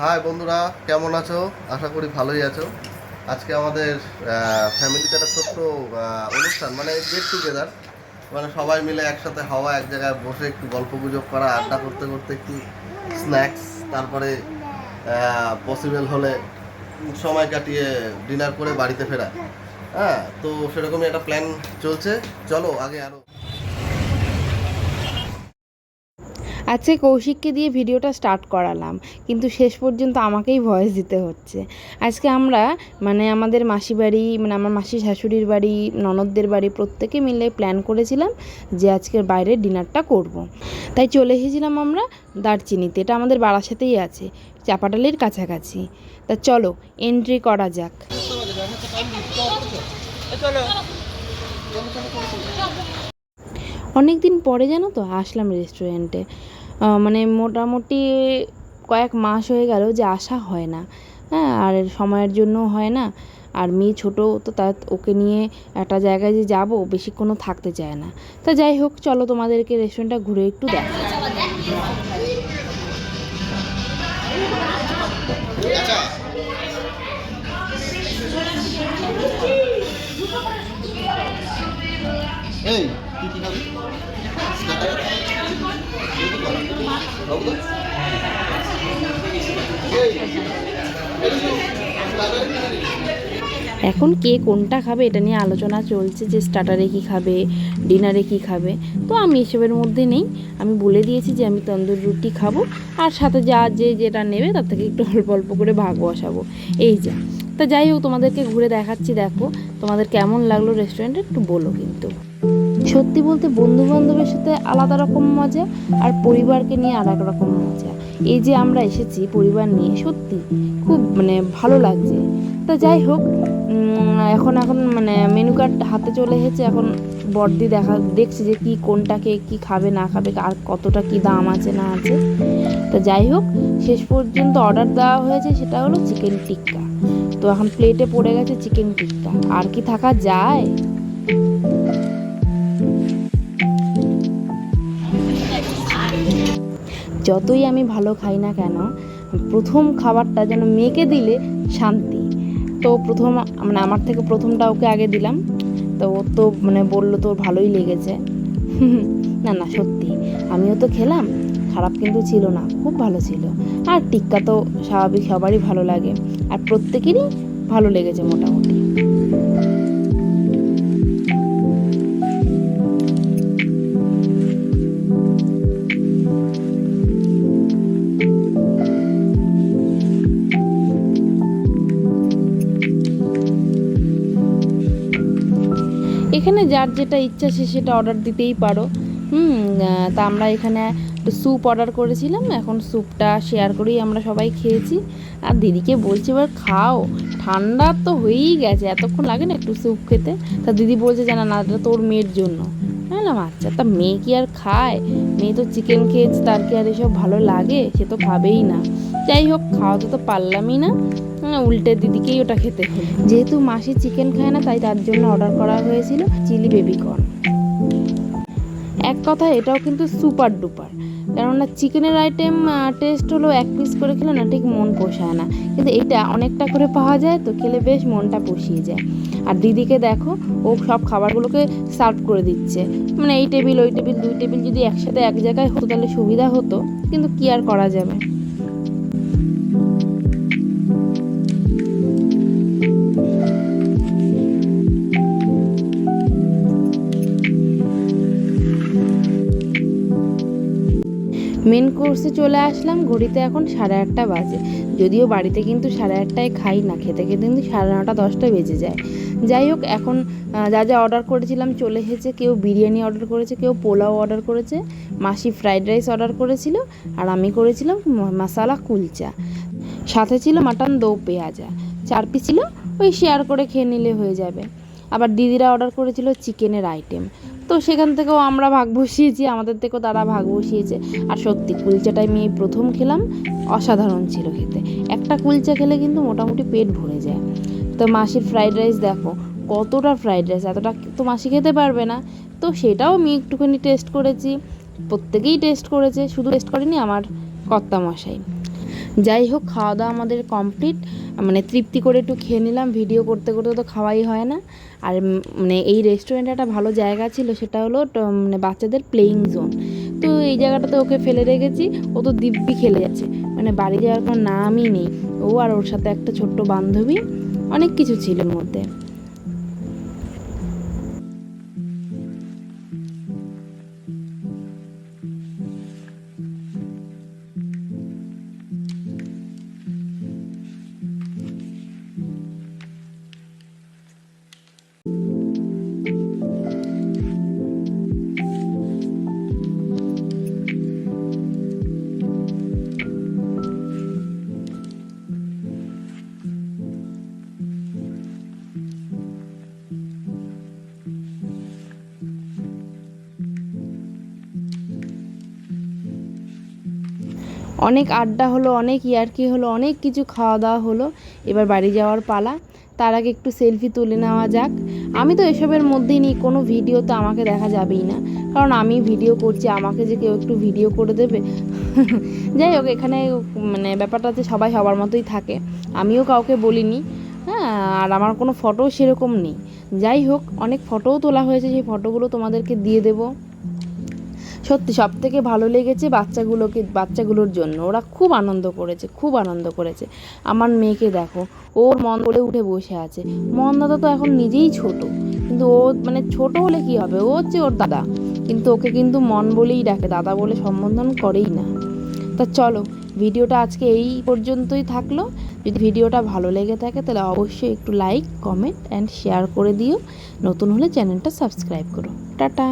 High বন্ধুরা, কেমন আছো? আশা করি ভালোই আছো। আজকে আমাদের ফ্যামিলিতে একটা ছোট্ট অনুষ্ঠান, মানে গেট টুগেদার। মানে সবাই মিলে একসাথে হওয়া, এক জায়গায় বসে একটু গল্প গুজব করা, আড্ডা করতে করতে একটু স্ন্যাক্স, তারপরে পসিবল হলে সময় কাটিয়ে ডিনার করে বাড়িতে ফেরা। হ্যাঁ, তো সেরকমই একটা প্ল্যান চলছে। চলো আগে আরো। আজকে কৌশিককে দিয়ে ভিডিওটা স্টার্ট করালাম, কিন্তু শেষ পর্যন্ত আমাকেই ভয়েস দিতে হচ্ছে। আজকে আমরা আমাদের মাসি বাড়ি, আমার মাসি শাশুড়ির বাড়ি, ননদদের বাড়ি প্রত্যেকে মিলে প্ল্যান করেছিলাম যে আজকের বাইরে ডিনারটা করব। তাই চলে এসেছিলাম আমরা দারচিনিতে। এটা আমাদের বারাসাতেই আছে, চাপাটালির কাছাকাছি। তা চলো এন্ট্রি করা যাক। অনেক দিন পরে জানো তো আসলাম রেস্টুরেন্টে। মোটামুটি কয়েক মাস হয়ে গেল যে আসা হয় না। হ্যাঁ, আর সময়ের জন্য হয় না। আর মেয়ে ছোটো তো, তা ওকে নিয়ে একটা জায়গায় যে যাবো বেশিক্ষণও থাকতে চায় না। তা যাই হোক, চলো তোমাদেরকে রেস্টুরেন্টটা ঘুরে একটু দেখা। এই তুই কি খাবি? এখন কে কোনটা খাবে এটা নিয়ে আলোচনা চলছে, যে স্টার্টারে কী খাবে, ডিনারে কী খাবে। তো আমি এসবের মধ্যে নেই। আমি বলে দিয়েছি যে আমি তন্দুর রুটি খাবো, আর সাথে যে যেটা নেবে তার থেকে একটু অল্প অল্প করে ভাগ বসাবো। এই যা। তা যাই হোক, তোমাদেরকে ঘুরে দেখাচ্ছি, দেখো তোমাদের কেমন লাগলো রেস্টুরেন্টে একটু বলো কিন্তু। সত্যি বলতে বন্ধু বান্ধবের সাথে আলাদা রকম মজা, আর পরিবারকে নিয়ে আর এক রকম মজা। এই যে আমরা এসেছি পরিবার নিয়ে, সত্যি খুব ভালো লাগছে। তা যাই হোক, এখন এখন মেনু কার্ড হাতে চলে এসেছে। এখন বর্দি দেখছি যে কি কোনটাকে কি খাবে না খাবে, আর কতটা কি দাম আছে না আছে। তা যাই হোক, শেষ পর্যন্ত অর্ডার দেওয়া হয়েছে, সেটা হলো চিকেন টিক্কা। তো এখন প্লেটে পড়ে গেছে চিকেন টিক্কা, আর কি থাকা যায়। যতই আমি ভালো খাই না কেন, প্রথম খাবারটা যেন মেয়েকে দিলে শান্তি। তো প্রথম আমার থেকে প্রথমটা ওকে আগে দিলাম। তো ও তো বললো তোর ভালোই লেগেছে। না না, সত্যি আমিও তো খেলাম, খারাপ কিন্তু ছিল না, খুব ভালো ছিল। আর টিক্কা তো স্বাভাবিক, সবারই ভালো লাগে, আর প্রত্যেকেরই ভালো লেগেছে মোটামুটি। এখানে যার যেটা ইচ্ছা সে সেটা অর্ডার দিতেই পারো। তা আমরা এখানে একটু স্যুপ অর্ডার করেছিলাম, এখন স্যুপটা শেয়ার করেই আমরা সবাই খেয়েছি। আর দিদিকে বলছি এবার খাও, ঠান্ডা তো হয়েই গেছে, এতক্ষণ লাগে না একটু স্যুপ খেতে। তা দিদি বলছে যে না না, এটা তোর মেয়ের জন্য। বললাম আচ্ছা, তা মেয়ে কি আর খায়? মেয়ে তো চিকেন খেয়েছে, তার কি আর এসব ভালো লাগে? সে তো খাবেই না। যাই হোক, খাওয়াতে তো পারলামই না, উল্টে দিদিকেই ওটা খেতে হলো। যেহেতু মাসি চিকেন খায় না, তাই তার জন্য অর্ডার করা হয়েছিল চিলি বেবিকর্ন। এক কথা এটাও কিন্তু সুপার ডুপার, কেননা চিকেনের আইটেম টেস্ট হলো এক পিস করে খেলে না ঠিক মন পোষায় না, কিন্তু এটা অনেকটা করে পাওয়া যায়, তো খেলে বেশ মনটা পুষিয়ে যায়। আর দিদিকে দেখো, ও সব খাবারগুলোকে সার্ভ করে দিচ্ছে। এই টেবিল ওই টেবিল, দুই টেবিল যদি একসাথে এক জায়গায় হতো তাহলে সুবিধা হতো, কিন্তু কি আর করা যাবে। মেন কোর্সে চলে আসলাম, ঘড়িতে এখন 8:30 বাজে। যদিও বাড়িতে কিন্তু 8:30টায় খাই না, খেতে খেতে কিন্তু 9:30 10টা বেজে যায়। যাই হোক, এখন যা যা অর্ডার করেছিলাম চলে এসেছে। কেউ বিরিয়ানি অর্ডার করেছে, কেউ পোলাও অর্ডার করেছে, মাসি ফ্রাইড রাইস অর্ডার করেছিল, আর আমি করেছিলাম মশালা কুলচা। সাথে ছিল মাটন দো পেঁয়াজা, 4 পিস ছিল। ওই শেয়ার করে খেয়ে নিলে হয়ে যাবে। আবার দিদিরা অর্ডার করেছিল চিকেনের আইটেম, তো সেখান থেকেও আমরা ভাগ বসিয়েছি, আমাদের থেকেও তারা ভাগ বসিয়েছে। আর সত্যি কুলচাটাই আমি এই প্রথম খেলাম, অসাধারণ ছিল খেতে। একটা কুলচা খেলে কিন্তু মোটামুটি পেট ভরে যায়। তো মাসির ফ্রাইড রাইস দেখো, কতটা ফ্রাইড রাইস, এতটা তো মাসি খেতে পারবে না, তো সেটাও আমি একটুখানি টেস্ট করেছি। প্রত্যেকেই টেস্ট করেছে, শুধু টেস্ট করেনি আমার কর্তামশাই। যাই হোক, খাওয়া দাওয়া আমাদের কমপ্লিট, মানে তৃপ্তি করে একটু খেয়ে নিলাম, ভিডিও করতে করতে তো খাওয়াই হয় না। আর মানে এই রেস্টুরেন্টে একটা ভালো জায়গা ছিল, সেটা হলো মানে বাচ্চাদের প্লেয়িং জোন। তো এই জায়গাটাতে ওকে ফেলে রেখেছি, ও তো দিব্যি খেলে যাচ্ছে, মানে বাড়ি যাওয়ার কোনো নামই নেই। ও আর ওর সাথে একটা ছোট্ট বান্ধবী, অনেক কিছু ছিল এর মধ্যে। অনেক আড্ডা হলো, অনেক ইয়ার্কি হলো, অনেক কিছু খাওয়া দাওয়া হলো। এবার বাড়ি যাওয়ার পালা। তার আগে একটু সেলফি তুলে নেওয়া যাক। আমি তো এসবের মধ্যেই নেই, কোনো ভিডিও তো আমাকে দেখা যাবেই না, কারণ আমি ভিডিও করছি, আমাকে যে কেউ একটু ভিডিও করে দেবে। যাই হোক, এখানে মানে ব্যাপারটা হচ্ছে সবাই সবার মতোই থাকে, আমিও কাউকে বলিনি। হ্যাঁ, আর আমার কোনো ফটোও সেরকম নেই। যাই হোক, অনেক ফটোও তোলা হয়েছে, সেই ফটোগুলো তোমাদেরকে দিয়ে দেবো। সত্যি সব থেকে ভালো লেগেছে বাচ্চাগুলোর জন্য, ওরা খুব আনন্দ করেছে, খুব আনন্দ করেছে। আমার মেয়েকে দেখো, ওর মন বলে উঠে বসে আছে। মন্দাদা তো এখন নিজেই ছোট, কিন্তু ও মানে ছোট হলে কি হবে, ও হচ্ছে ওর দাদা, কিন্তু ওকে কিন্তু মন বলেই ডাকে, দাদা বলে সম্বোধন করেই না। তা চলো, ভিডিওটা আজকে এই পর্যন্তই থাকলো। যদি ভিডিওটা ভালো লেগে থাকে তাহলে অবশ্যই একটু লাইক, কমেন্ট অ্যান্ড শেয়ার করে দিও। নতুন হলে চ্যানেলটা সাবস্ক্রাইব করো। টাটা।